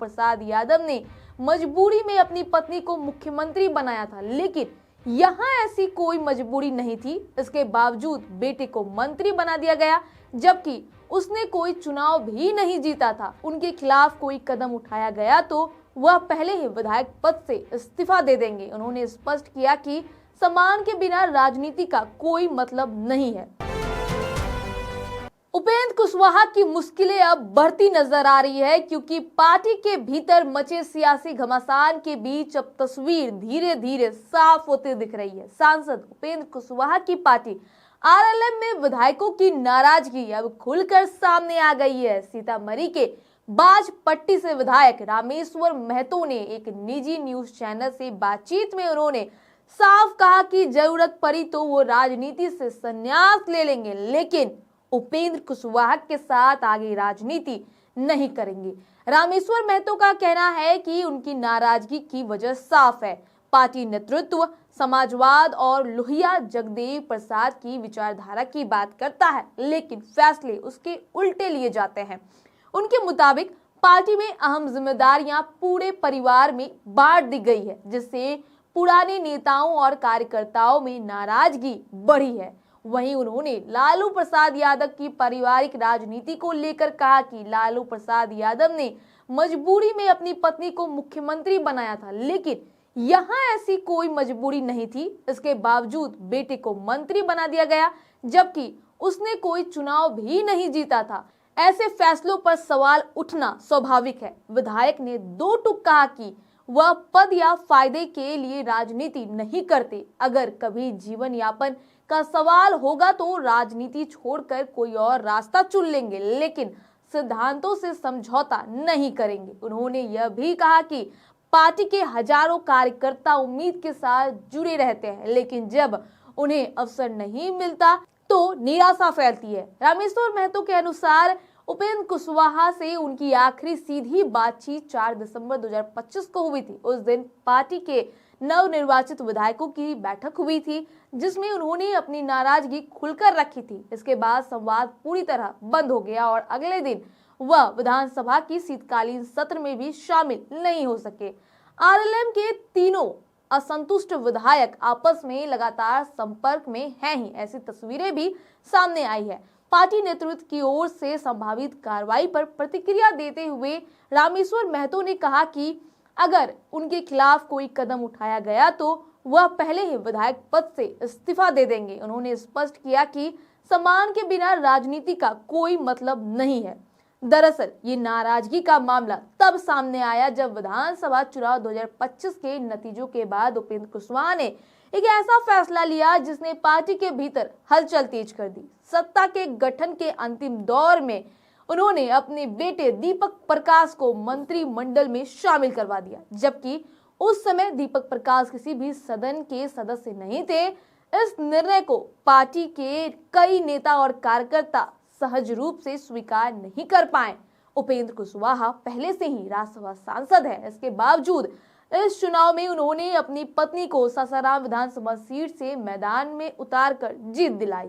प्रसाद यादव ने मजबूरी में अपनी पत्नी को मुख्यमंत्री बनाया था, लेकिन यहाँ ऐसी कोई मजबूरी नहीं थी। इसके बावजूद बेटे को मंत्री बना दिया गया, जबकि उसने कोई चुनाव भी नहीं जीता था। उनके खिलाफ कोई कदम उठाया गया तो वह पहले ही विधायक पद से इस्तीफा दे देंगे। उन्होंने स्पष्ट किया कि सम्मान के बिना राजनीति का कोई मतलब नहीं है। उपेंद्र कुशवाहा की मुश्किलें अब बढ़ती नजर आ रही है, क्योंकि पार्टी के भीतर मचे सियासी घमासान के बीच अब तस्वीर धीरे धीरे साफ होती दिख रही है। सांसद उपेंद्र कुशवाहा की पार्टी आरएलएम में विधायकों की नाराजगी अब खुलकर सामने आ गई है। सीतामढ़ी के बाजपट्टी से विधायक रामेश्वर महतो ने एक निजी न्यूज चैनल से बातचीत में उन्होंने साफ कहा कि जरूरत पड़ी तो वो राजनीति से संन्यास ले लेंगे, लेकिन उपेंद्र कुशवाहा के साथ आगे राजनीति नहीं करेंगे। रामेश्वर महतो का कहना है कि उनकी नाराजगी की वजह साफ है। पार्टी नेतृत्व समाजवाद और लोहिया जगदेव प्रसाद की विचारधारा की बात करता है, लेकिन फैसले उसके उल्टे लिए जाते हैं। उनके मुताबिक पार्टी में अहम जिम्मेदारियां पूरे परिवार में बांट दी गई है, जिससे पुराने नेताओं और कार्यकर्ताओं में नाराजगी बढ़ी है। वहीं उन्होंने लालू प्रसाद यादव की पारिवारिक राजनीति को लेकर कहा कि लालू प्रसाद यादव ने मजबूरी में अपनी पत्नी को मुख्यमंत्री बनाया था, लेकिन यहाँ ऐसी कोई मजबूरी नहीं थी। इसके बावजूद बेटे को मंत्री बना दिया गया, जबकि उसने कोई चुनाव भी नहीं जीता था। ऐसे फैसलों पर सवाल उठना स्वाभाविक है। विधायक ने दो टूक कहा कि वह पद या फायदे के लिए राजनीति नहीं करते। अगर कभी जीवन यापन का सवाल होगा तो राजनीति छोड़कर कोई और रास्ता चुन लेंगे, लेकिन सिद्धांतों से समझौता नहीं करेंगे। उन्होंने यह भी कहा कि पार्टी के हजारों कार्यकर्ता उम्मीद के साथ जुड़े रहते हैं, लेकिन जब उन्हें अवसर नहीं मिलता तो निराशा फैलती है। रामेश्वर महतो के अनुसार उपेंद्र कुशवाहा से उनकी आखिरी सीधी बातचीत 4 दिसंबर 2025 को हुई थी। उस दिन पार्टी के नवनिर्वाचित विधायकों की बैठक हुई थी, जिसमें उन्होंने अपनी नाराजगी खुलकर रखी थी। इसके बाद संवाद पूरी तरह बंद हो गया और अगले दिन वह विधानसभा की शीतकालीन सत्र में भी शामिल नहीं हो सके। आरएलएम के तीनों असंतुष्ट विधायक आपस में लगातार संपर्क में हैं ही, ऐसी तस्वीरें भी सामने आई है। पार्टी नेतृत्व की ओर से संभावित कार्रवाई पर प्रतिक्रिया देते हुए रामेश्वर महतो ने कहा कि अगर उनके खिलाफ कोई कदम उठाया गया तो वह पहले ही विधायक पद से इस्तीफा दे देंगे। उन्होंने स्पष्ट किया कि सम्मान के बिना राजनीति का कोई मतलब नहीं है। दरअसल ये नाराजगी का मामला तब सामने आया जब विधानसभा चुनाव 2025 के नतीजों के बाद उपेंद्र कुशवाहा ने एक ऐसा फैसला लिया जिसने पार्टी के भीतर हलचल तेज कर दी। सत्ता के गठन के अंतिम दौर में उन्होंने अपने बेटे दीपक प्रकाश को मंत्रिमंडल में शामिल करवा दिया, जबकि उस समय दीपक प्रकाश किसी भी सदन के सदस्य नहीं थे। इस निर्णय को पार्टी के कई नेता और कार्यकर्ता सहज रूप से स्वीकार नहीं कर पाए। उपेंद्र कुशवाहा पहले से ही राज्यसभा सांसद है। इसके बावजूद इस चुनाव में उन्होंने अपनी पत्नी को सासाराम विधानसभा सीट से मैदान में उतारकर जीत दिलाई।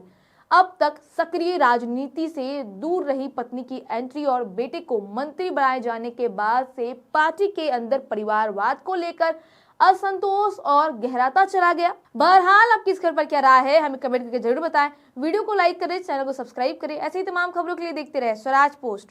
अब तक सक्रिय राजनीति से दूर रही पत्नी की एंट्री और बेटे को मंत्री बनाए जाने के बाद से पार्टी के अंदर परिवारवाद को लेकर असंतोष और गहराता चला गया। बहरहाल अब किस खबर पर क्या राय है हमें कमेंट करके जरूर बताएं। वीडियो को लाइक करें, चैनल को सब्सक्राइब करें। ऐसे ही तमाम खबरों के लिए देखते रहे स्वराज पोस्ट।